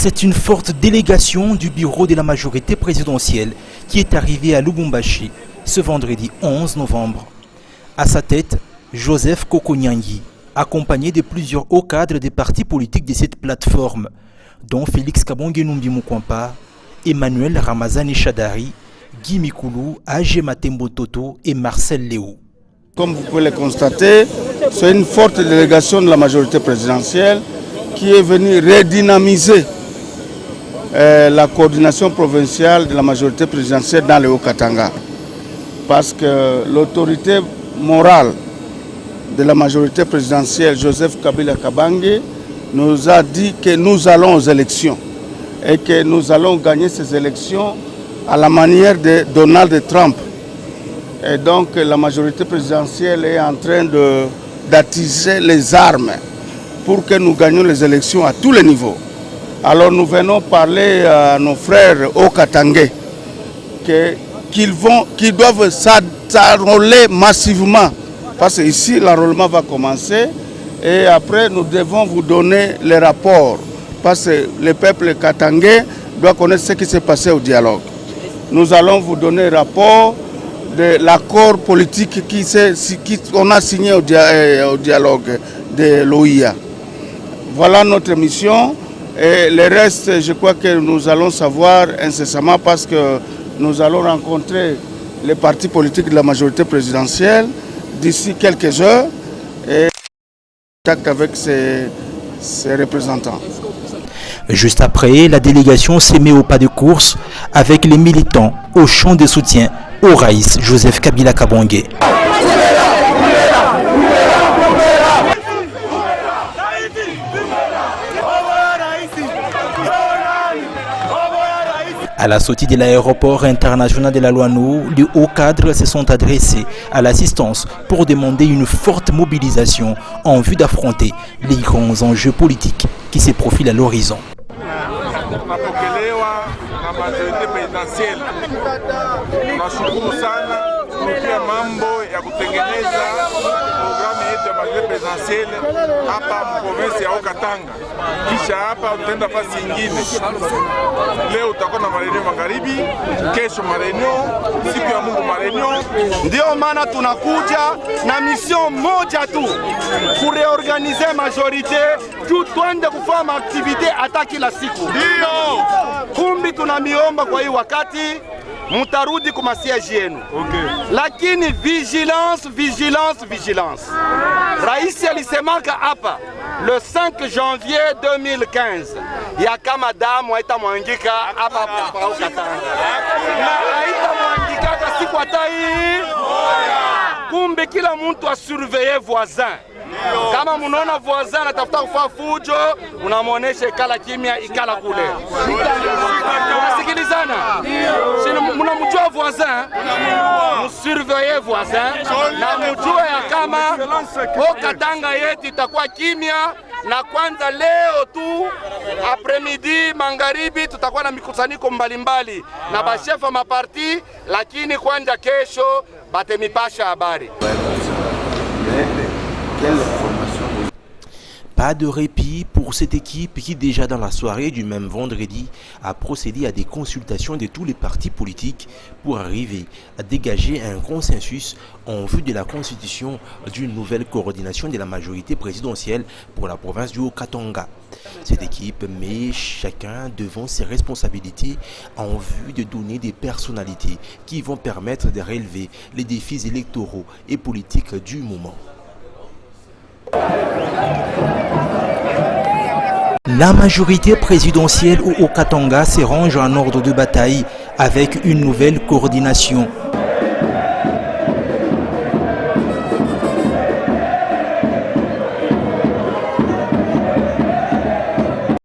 C'est une forte délégation du bureau de la majorité présidentielle qui est arrivée à Lubumbashi ce vendredi 11 novembre. À sa tête, Joseph Kokonyangi, accompagné de plusieurs hauts cadres des partis politiques de cette plateforme, dont Félix Kabonge-Numbi Mukwampa, Emmanuel Ramazani Shadari, Guy Mikulu, Agé Matembo Toto et Marcel Léo. Comme vous pouvez le constater, c'est une forte délégation de la majorité présidentielle qui est venue redynamiser la coordination provinciale de la majorité présidentielle dans le Haut-Katanga. Parce que l'autorité morale de la majorité présidentielle, Joseph Kabila Kabange, nous a dit que nous allons aux élections et que nous allons gagner ces élections à la manière de Donald Trump. Et donc la majorité présidentielle est en train d'attiser les armes pour que nous gagnions les élections à tous les niveaux. Alors nous venons parler à nos frères au Katangais qu'ils doivent s'enrôler massivement. Parce que ici l'enrôlement va commencer et après nous devons vous donner les rapports. Parce que le peuple katangais doit connaître ce qui s'est passé au dialogue. Nous allons vous donner le rapport de l'accord politique qu'on a signé au dialogue de l'OIA. Voilà notre mission et le reste, je crois que nous allons savoir incessamment parce que nous allons rencontrer les partis politiques de la majorité présidentielle d'ici quelques heures et contact avec ses représentants. Juste après, la délégation s'est mise au pas de course avec les militants au chant de soutien au Raïs Joseph Kabila Kabange. À la sortie de l'aéroport international de la Louanou, les hauts cadres se sont adressés à l'assistance pour demander une forte mobilisation en vue d'affronter les grands enjeux politiques qui se profilent à l'horizon. Hapa province ya Haut-Katanga. Kisha hapa utaenda fasi nyingine. Leo utakuwa na mareneo magharibi, kesho mareneo, siku ya Mungu mareneo. Ndio maana tunakuja na mission moja tu, kureorganize majorite tu twende kufanya activite hata kila siku. Ndio. Kumbi tunamiomba kwa hii wakati mutarudi kwa masiaji yenu. Okay. Lakini vigilance. Raisi alisemaka hapa le 5 janvier 2015 ya kama damu haitamwangika hapa kwa Katanga. Na haitamwangika siku hata hii. Kumbe kila mtu asurveiller voisin. Kama munaona voisin anatafuta kufanya fujo, unamuonesha ikala kimya, ikala kule. Unasikilizana? Mnamjua voisin, msurveiller voisin na mjue ya kama Haut-Katanga yetu itakuwa kimya. Na kwanza leo tu après-midi magharibi tutakuwa na mikusanyiko mbalimbali na bashefa maparti, lakini kwanza kesho batemipasha habari. Pas de répit pour cette équipe qui déjà dans la soirée du même vendredi a procédé à des consultations de tous les partis politiques pour arriver à dégager un consensus en vue de la constitution d'une nouvelle coordination de la majorité présidentielle pour la province du Haut-Katanga. Cette équipe met chacun devant ses responsabilités en vue de donner des personnalités qui vont permettre de relever les défis électoraux et politiques du moment. La majorité présidentielle au Haut-Katanga se range en ordre de bataille avec une nouvelle coordination.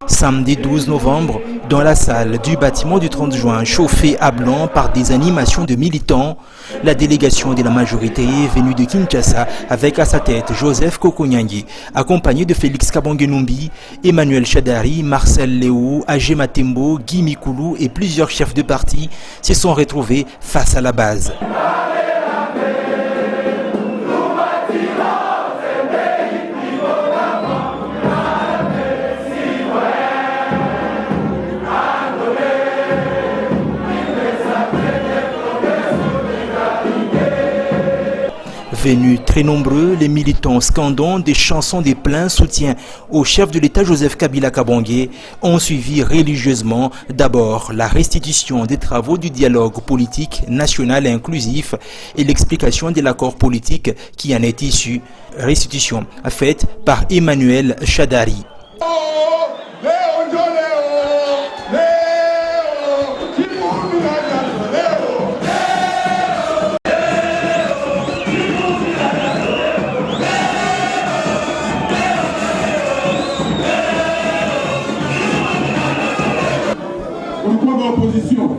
Samedi 12 novembre, dans la salle du bâtiment du 30 juin, chauffée à blanc par des animations de militants, la délégation de la majorité est venue de Kinshasa avec à sa tête Joseph Kokonyangi, accompagné de Félix Kabonge-Numbi, Emmanuel Shadari, Marcel Léo, Agé Matembo, Guy Mikulu et plusieurs chefs de parti se sont retrouvés face à la base. Venus très nombreux, les militants scandant des chansons de plein soutien au chef de l'État Joseph Kabila Kabange ont suivi religieusement d'abord la restitution des travaux du dialogue politique national et inclusif et l'explication de l'accord politique qui en est issu, restitution faite par Emmanuel Chadari. Pourquoi l'opposition?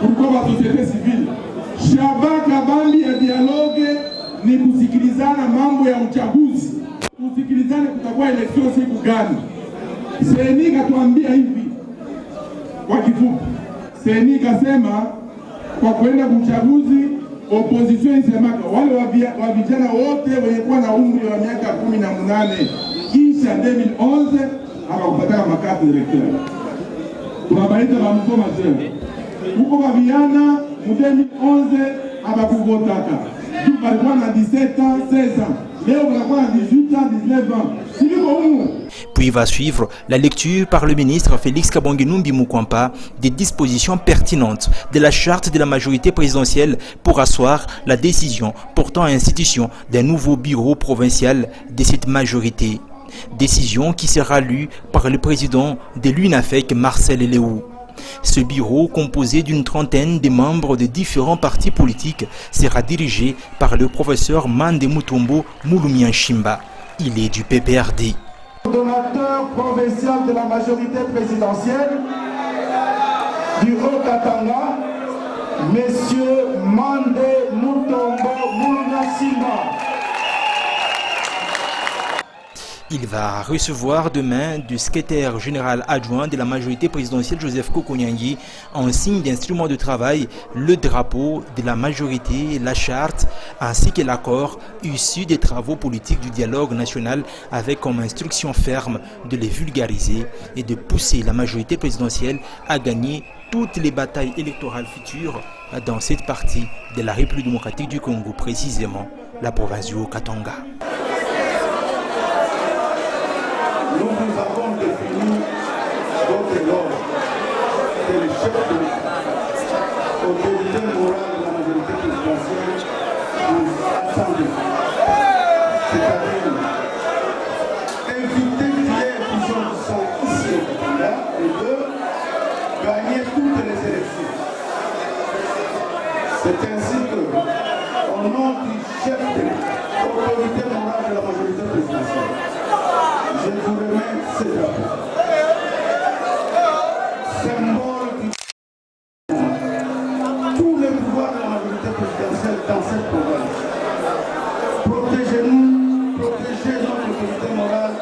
Pourquoi la société civile? Shabaka bandi ya dialogue ni kusikilizana mambo ya uchaguzi. Kusikilizana kutakuwa election siku gani? Seni katuambia hivi kwa kifupi. Seni kasema kwa kwenda kuchaguzi opposition isemaka wale wa vijana wote wenye kuwa na umri wa miaka 18 kisha 2011 hawakupata makati electoral. Tunabaita ba mko majeur. Huko babiana mu 2011 abakuvotaka. Tu balikuwa na 17 ans, 16 ans. Leo balikuwa na 18 ans, 19 ans. Siliko huko. Puis va suivre la lecture par le ministre Félix Kabange Numbi Mukwampa des dispositions pertinentes de la charte de la majorité présidentielle pour asseoir la décision portant à institution d'un nouveau bureau provincial de cette majorité. Décision qui sera lue par le président de l'UNAFEC, Marcel Léou. Ce bureau, composé d'une trentaine de membres de différents partis politiques, sera dirigé par le professeur Mande Mutombo Mulumianshimba. Il est du PPRD. Donateur provincial de la majorité présidentielle du Haut-Katanga, Monsieur Mande Mutombo Mulumianshimba. Il va recevoir demain du secrétaire général adjoint de la majorité présidentielle Joseph Kokonyangi en signe d'instrument de travail le drapeau de la majorité, la charte ainsi que l'accord issu des travaux politiques du dialogue national avec comme instruction ferme de les vulgariser et de pousser la majorité présidentielle à gagner toutes les batailles électorales futures dans cette partie de la République démocratique du Congo, précisément la province du Haut-Katanga. Nous avons défini votre ordre, c'est le chef de l'État, autorité morale de la majorité présidentielle, nous attendons. C'est-à-dire éviter qu'il y ait des gens qui sont ici au Katanga et de gagner toutes les élections. C'est ainsi que, au nom du chef de l'État, autorité morale de la majorité présidentielle, je vous remets ce drapeau. Symbole du tous les pouvoirs de la majorité présidentielle dans cette province. Protégez-nous, protégez notre autorité morale